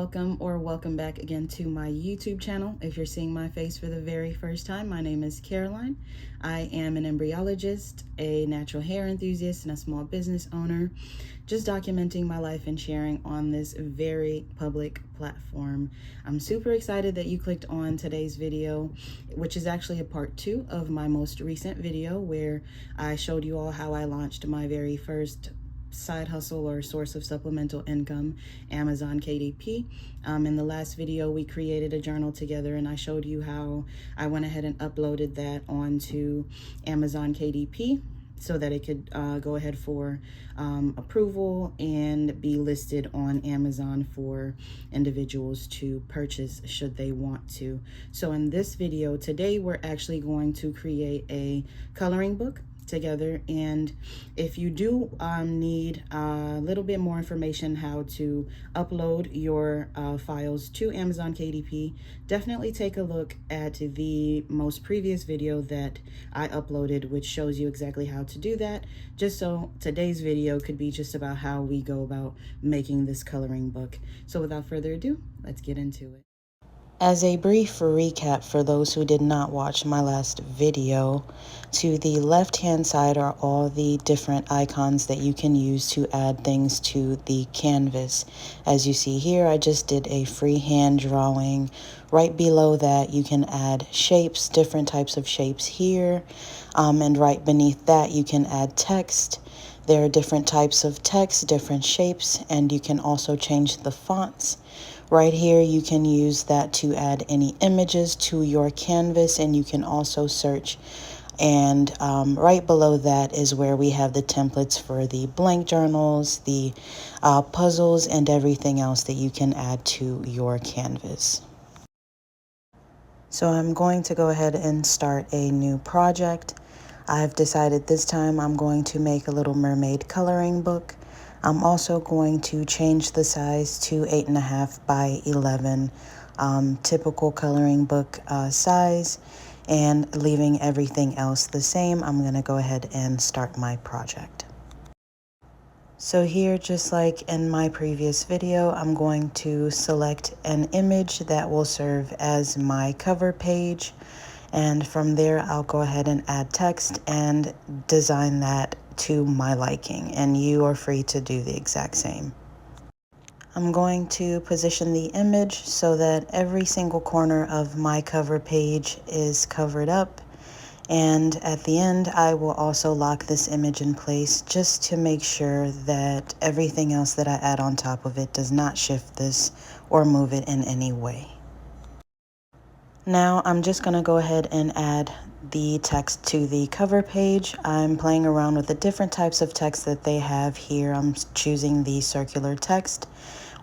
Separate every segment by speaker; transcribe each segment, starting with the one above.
Speaker 1: welcome or welcome back again to my YouTube channel. If you're seeing my face for the very first time, my name is Caroline. I am an embryologist, a natural hair enthusiast, and a small business owner, just documenting my life and sharing on this very public platform. I'm super excited that you clicked on today's video, which is actually a part 2 of my most recent video where I showed you all how I launched my very first side hustle or source of supplemental income, Amazon KDP. In the last video, we created a journal together and I showed you how I went ahead and uploaded that onto Amazon KDP so that it could go ahead for approval and be listed on Amazon for individuals to purchase should they want to. So in this video today, we're actually going to create a coloring book together, and if you do need a little bit more information how to upload your files to Amazon KDP, definitely take a look at the most previous video that I uploaded, which shows you exactly how to do that, just so today's video could be just about how we go about making this coloring book. So without further ado, let's get into it. As a brief recap for those who did not watch my last video, to the left-hand side are all the different icons that you can use to add things to the canvas. As you see here, I just did a freehand drawing. Right below that, you can add shapes, different types of shapes here. And right beneath that, you can add text. There are different types of text, different shapes, and you can also change the fonts. Right here, you can use that to add any images to your canvas, and you can also search. And right below that is where we have the templates for the blank journals, the puzzles, and everything else that you can add to your canvas. So I'm going to go ahead and start a new project. I've decided this time I'm going to make a Little Mermaid coloring book. I'm also going to change the size to 8.5 by 11, typical coloring book size, and leaving everything else the same. I'm going to go ahead and start my project. So here, just like in my previous video, I'm going to select an image that will serve as my cover page. And from there, I'll go ahead and add text and design that to my liking, and you are free to do the exact same. I'm going to position the image so that every single corner of my cover page is covered up, and at the end I will also lock this image in place just to make sure that everything else that I add on top of it does not shift this or move it in any way. Now I'm just going to go ahead and add the text to the cover page. I'm playing around with the different types of text that they have here. I'm choosing the circular text.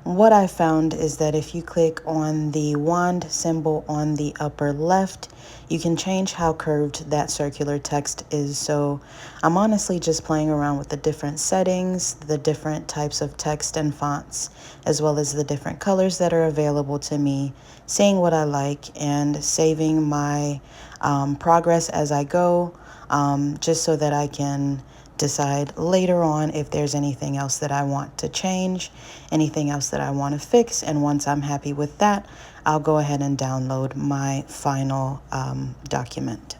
Speaker 1: What I found is that if you click on the wand symbol on the upper left, you can change how curved that circular text is. So I'm honestly just playing around with the different settings, the different types of text and fonts, as well as the different colors that are available to me, seeing what I like and saving my progress as I go, just so that I can decide later on if there's anything else that I want to change, anything else that I want to fix. And once I'm happy with that, I'll go ahead and download my final document.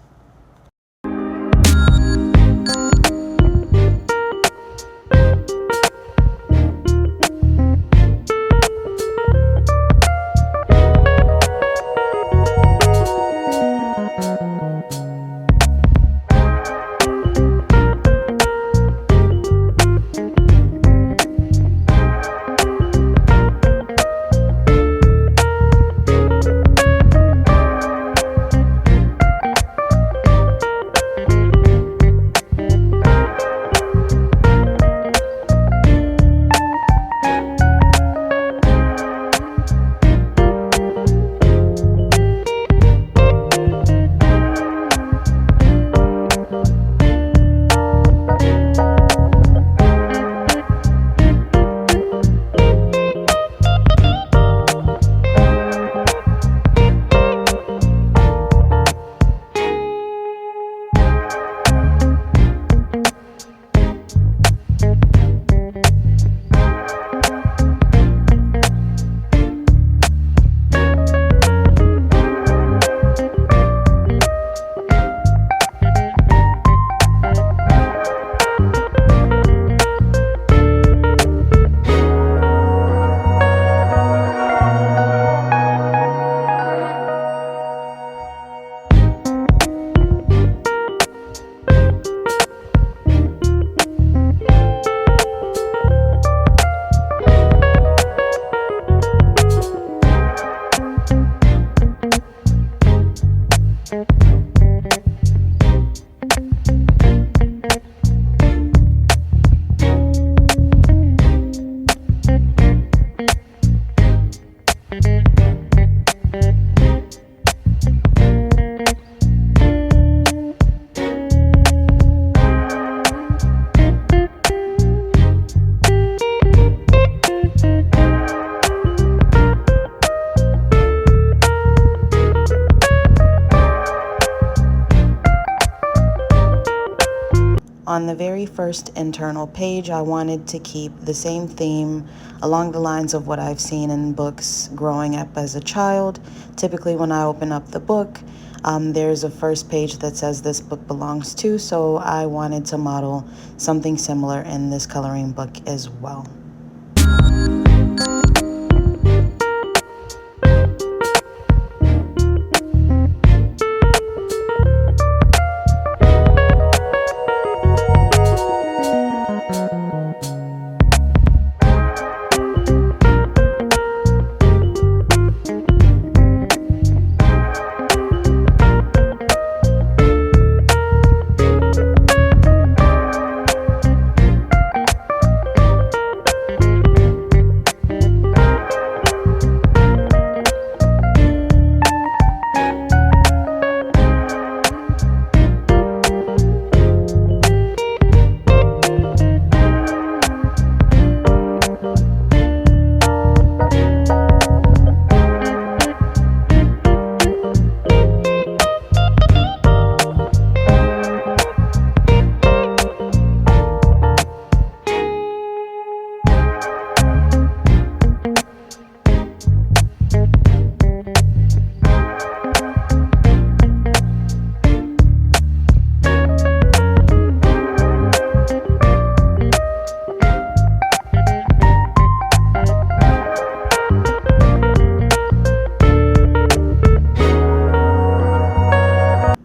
Speaker 1: On the very first internal page, I wanted to keep the same theme along the lines of what I've seen in books growing up as a child. Typically, when I open up the book, there's a first page that says this book belongs to, so I wanted to model something similar in this coloring book as well.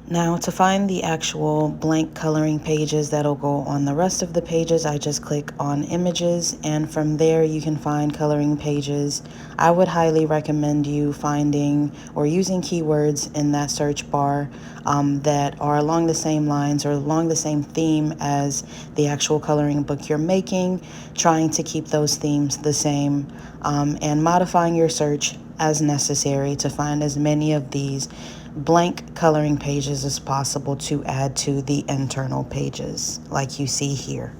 Speaker 1: Now to find the actual blank coloring pages that'll go on the rest of the pages, I just click on images, and from there you can find coloring pages. I would highly recommend you finding or using keywords in that search bar that are along the same lines or along the same theme as the actual coloring book you're making, trying to keep those themes the same, and modifying your search as necessary to find as many of these blank coloring pages as possible to add to the internal pages like you see here.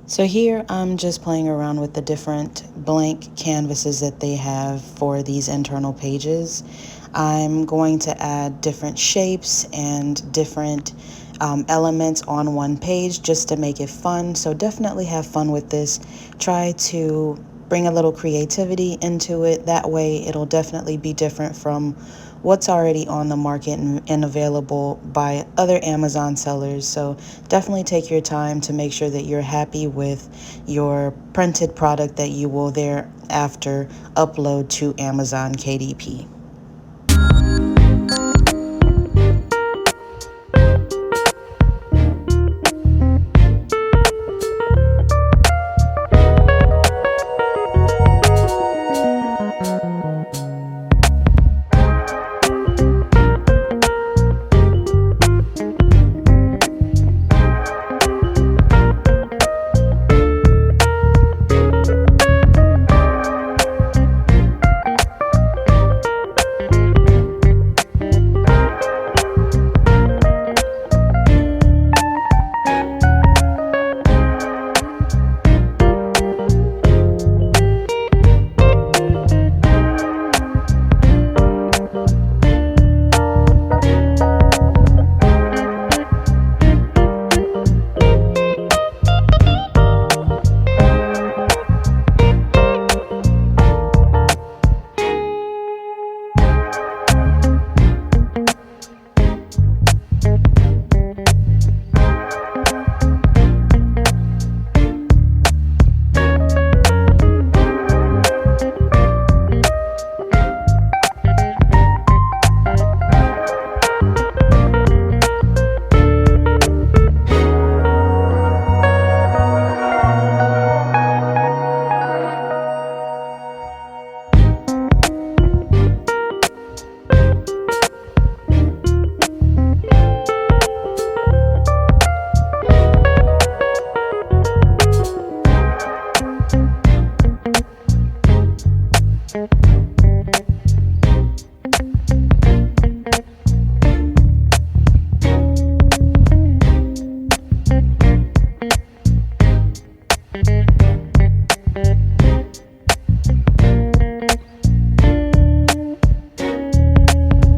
Speaker 1: So here I'm just playing around with the different blank canvases that they have for these internal pages. I'm going to add different shapes and different elements on one page just to make it fun. So definitely have fun with this. Try to bring a little creativity into it. That way it'll definitely be different from what's already on the market and available by other Amazon sellers. So definitely take your time to make sure that you're happy with your printed product that you will thereafter upload to Amazon KDP.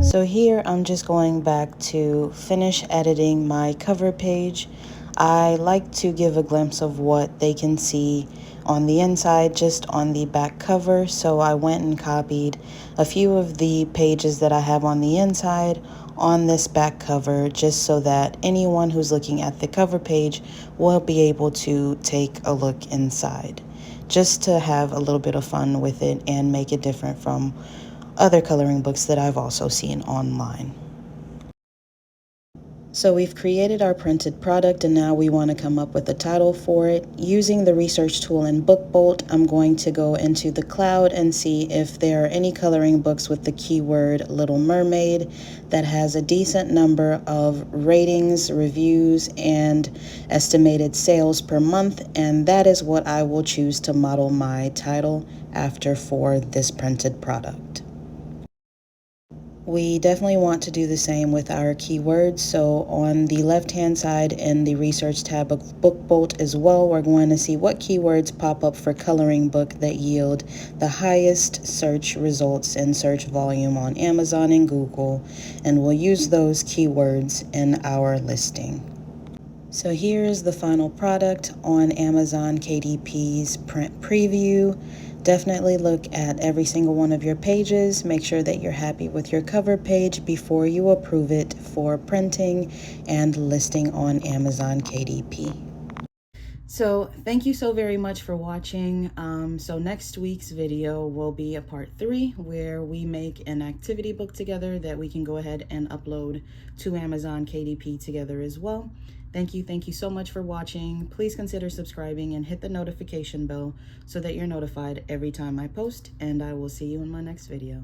Speaker 1: So here I'm just going back to finish editing my cover page. I like to give a glimpse of what they can see on the inside, just on the back cover. So I went and copied a few of the pages that I have on the inside on this back cover, just so that anyone who's looking at the cover page will be able to take a look inside, just to have a little bit of fun with it and make it different from other coloring books that I've also seen online. So we've created our printed product, and now we want to come up with a title for it. Using the research tool in BookBolt, I'm going to go into the cloud and see if there are any coloring books with the keyword Little Mermaid that has a decent number of ratings, reviews, and estimated sales per month, and that is what I will choose to model my title after for this printed product. We definitely want to do the same with our keywords. So on the left-hand side in the research tab of BookBolt as well, we're going to see what keywords pop up for coloring book that yield the highest search results and search volume on Amazon and Google, and we'll use those keywords in our listing. So here is the final product on Amazon KDP's print preview. Definitely look at every single one of your pages. Make sure that you're happy with your cover page before you approve it for printing and listing on Amazon KDP. So thank you so very much for watching. So next week's video will be a part 3 where we make an activity book together that we can go ahead and upload to Amazon KDP together as well. Thank you so much for watching. Please consider subscribing and hit the notification bell so that you're notified every time I post, and I will see you in my next video.